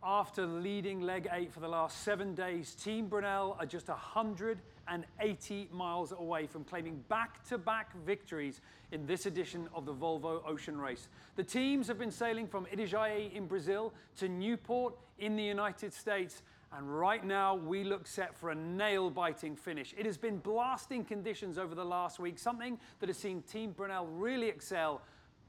after leading leg 8 for the last 7 days, Team Brunel are just 180 miles away from claiming back-to-back victories in this edition of the Volvo Ocean Race. The teams have been sailing from Itajaí in Brazil to Newport in the United States, and right now we look set for a nail-biting finish. It has been blasting conditions over the last week, something that has seen Team Brunel really excel.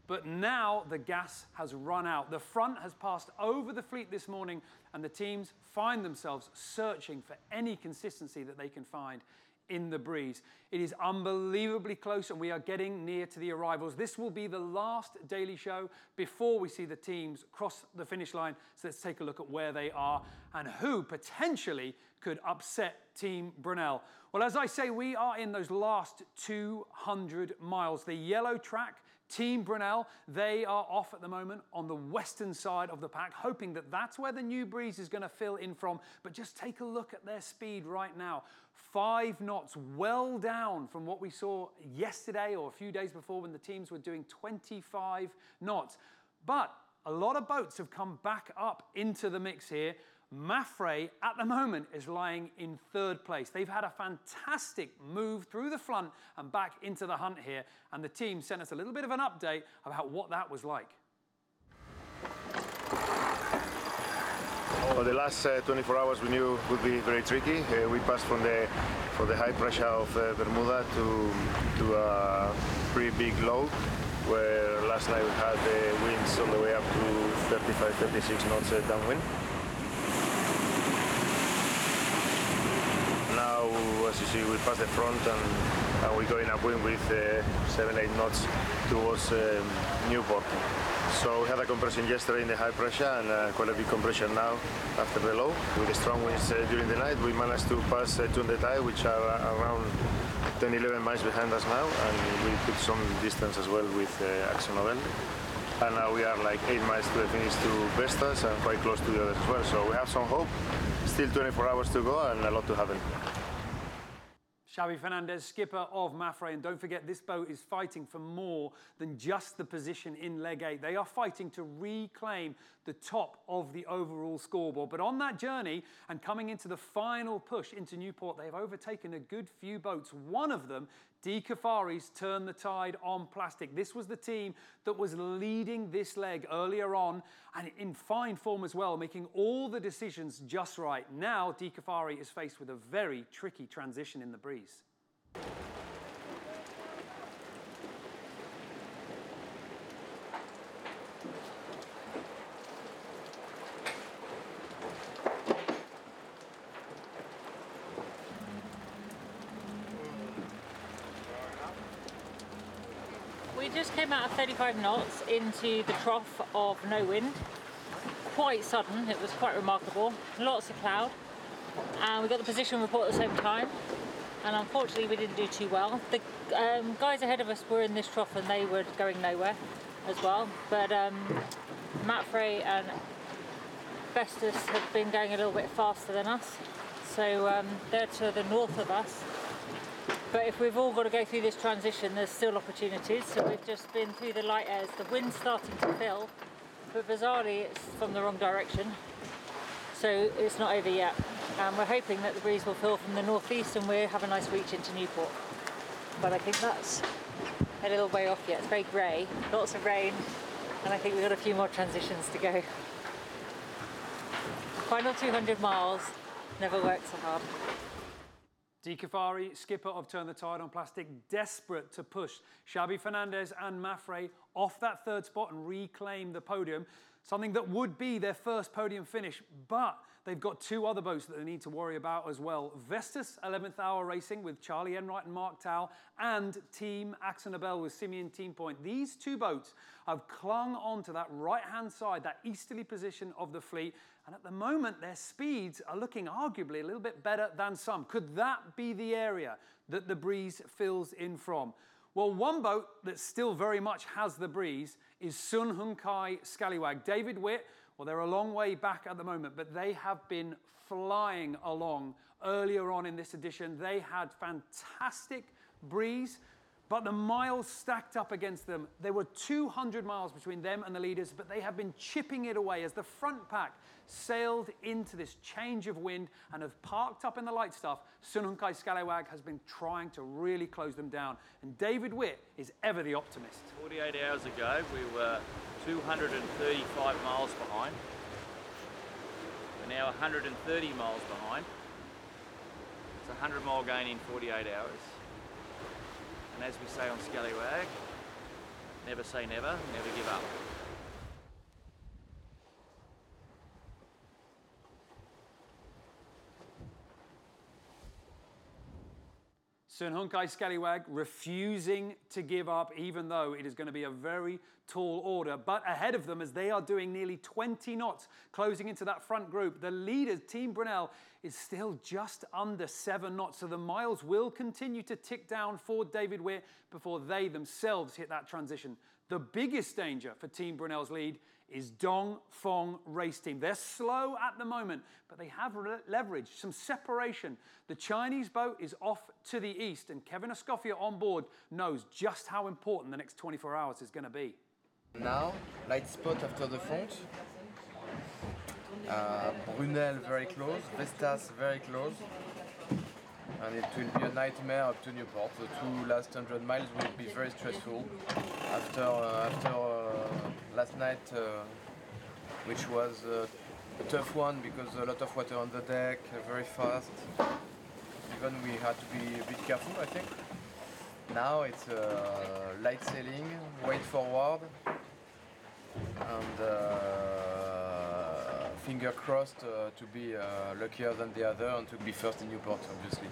But now the gas has run out. The front has passed over the fleet this morning, and the teams find themselves searching for any consistency that they can find in the breeze. It is unbelievably close, and we are getting near to the arrivals. This will be the last daily show before we see the teams cross the finish line. So let's take a look at where they are and who potentially could upset Team Brunel. Well, as I say, we are in those last 200 miles. The yellow track, Team Brunel, they are off at the moment on the western side of the pack, hoping that that's where the new breeze is going to fill in from. But just take a look at their speed right now. 5 knots, well down from what we saw yesterday or a few days before when the teams were doing 25 knots. But a lot of boats have come back up into the mix here. Mafre, at the moment, is lying in 3rd place. They've had a fantastic move through the front and back into the hunt here, and the team sent us a little bit of an update about what that was like. For the last 24 hours we knew would be very tricky. We passed from the high pressure of Bermuda to a pretty big low, where last night we had the winds all the way up to 35, 36 knots downwind. Now, as you see, we passed the front and we're going upwind with 7-8 knots towards Newport. So we had a compression yesterday in the high pressure and quite a big compression now after the low. With the strong winds during the night, we managed to pass Tundetai, which are around 10-11 miles behind us now, and we took some distance as well with Axonobel. And now we are like 8 miles to the finish to Vestas and quite close to the others as well. So we have some hope. Still 24 hours to go and a lot to happen. Xavi Fernandez, skipper of Mafre, and don't forget this boat is fighting for more than just the position in leg 8. They are fighting to reclaim the top of the overall scoreboard. But on that journey and coming into the final push into Newport, they've overtaken a good few boats. One of them, De Cafari's, Turn the Tide on plastic. This was the team that was leading this leg earlier on and in fine form as well, making all the decisions just right. Now De Cafari is faced with a very tricky transition in the breeze. We just came out of 35 knots into the trough of no wind. Quite sudden, it was quite remarkable. Lots of cloud. And we got the position report at the same time. And unfortunately we didn't do too well. The guys ahead of us were in this trough and they were going nowhere as well. But Mafre and Vestas have been going a little bit faster than us. So they're to the north of us. But if we've all got to go through this transition, there's still opportunities. So we've just been through the light airs. The wind's starting to fill, but bizarrely it's from the wrong direction. So it's not over yet. And we're hoping that the breeze will fill from the northeast and we'll have a nice reach into Newport. But I think that's a little way off yet. It's very grey, lots of rain, and I think we've got a few more transitions to go. Final 200 miles, never worked so hard. De Cafari, skipper of Turn the Tide on plastic, desperate to push Xavi Fernandez and Mafre off that 3rd spot and reclaim the podium, something that would be their first podium finish. But they've got 2 other boats that they need to worry about as well. Vestas 11th Hour Racing with Charlie Enright and Mark Tao, and Team Axonobel with Simeon Team Point. These 2 boats have clung on to that right-hand side, that easterly position of the fleet, and at the moment their speeds are looking arguably a little bit better than some. Could that be the area that the breeze fills in from? Well, one boat that still very much has the breeze is Sun Hung Kai Scallywag. David Witt, well, they're a long way back at the moment, but they have been flying along earlier on in this edition. They had fantastic breeze, But the miles stacked up against them, there were 200 miles between them and the leaders, but they have been chipping it away as the front pack sailed into this change of wind and have parked up in the light stuff. Sun Hunkai Scallywag has been trying to really close them down. And David Witt is ever the optimist. 48 hours ago, we were 235 miles behind. We're now 130 miles behind. It's a 100-mile gain in 48 hours. And as we say on Scallywag, never say never, never give up. Sun Hunkai Scallywag refusing to give up, even though it is going to be a very tall order. But ahead of them, as they are doing nearly 20 knots, closing into that front group, the leader, Team Brunel, is still just under 7 knots. So the miles will continue to tick down for David Witt before they themselves hit that transition. The biggest danger for Team Brunel's lead is Dongfeng Race Team. They're slow at the moment, but they have leveraged some separation. The Chinese boat is off to the east, and Kevin Escoffier on board knows just how important the next 24 hours is going to be. Now, light spot after the front. Brunel very close, Vestas very close. And it will be a nightmare up to Newport. The 2 last 100 miles will be very stressful. After last night, which was a tough one because a lot of water on the deck, very fast. Even we had to be a bit careful, I think. Now it's light sailing, weight forward, and finger crossed to be luckier than the other and to be first in Newport, obviously.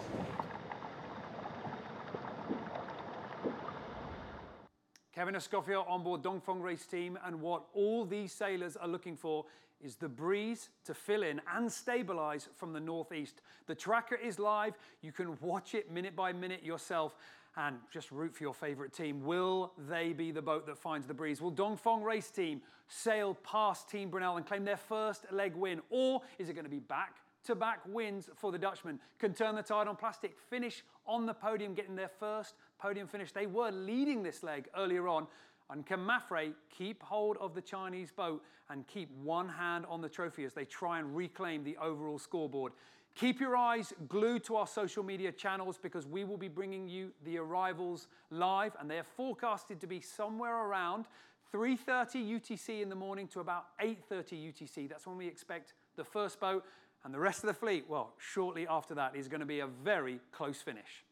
Kevin Escoffier on board Dongfeng Race Team, and what all these sailors are looking for is the breeze to fill in and stabilize from the northeast. The tracker is live. You can watch it minute by minute yourself and just root for your favorite team. Will they be the boat that finds the breeze? Will Dongfeng Race Team sail past Team Brunel and claim their first leg win? Or is it going to be back-to-back wins for the Dutchmen? Can turn the tide on plastic, finish on the podium, getting their first podium finish. They were leading this leg earlier on. And can Mafre keep hold of the Chinese boat and keep one hand on the trophy as they try and reclaim the overall scoreboard? Keep your eyes glued to our social media channels because we will be bringing you the arrivals live, and they are forecasted to be somewhere around 3:30 UTC in the morning to about 8:30 UTC. That's when we expect the first boat, and the rest of the fleet, well, shortly after that is going to be a very close finish.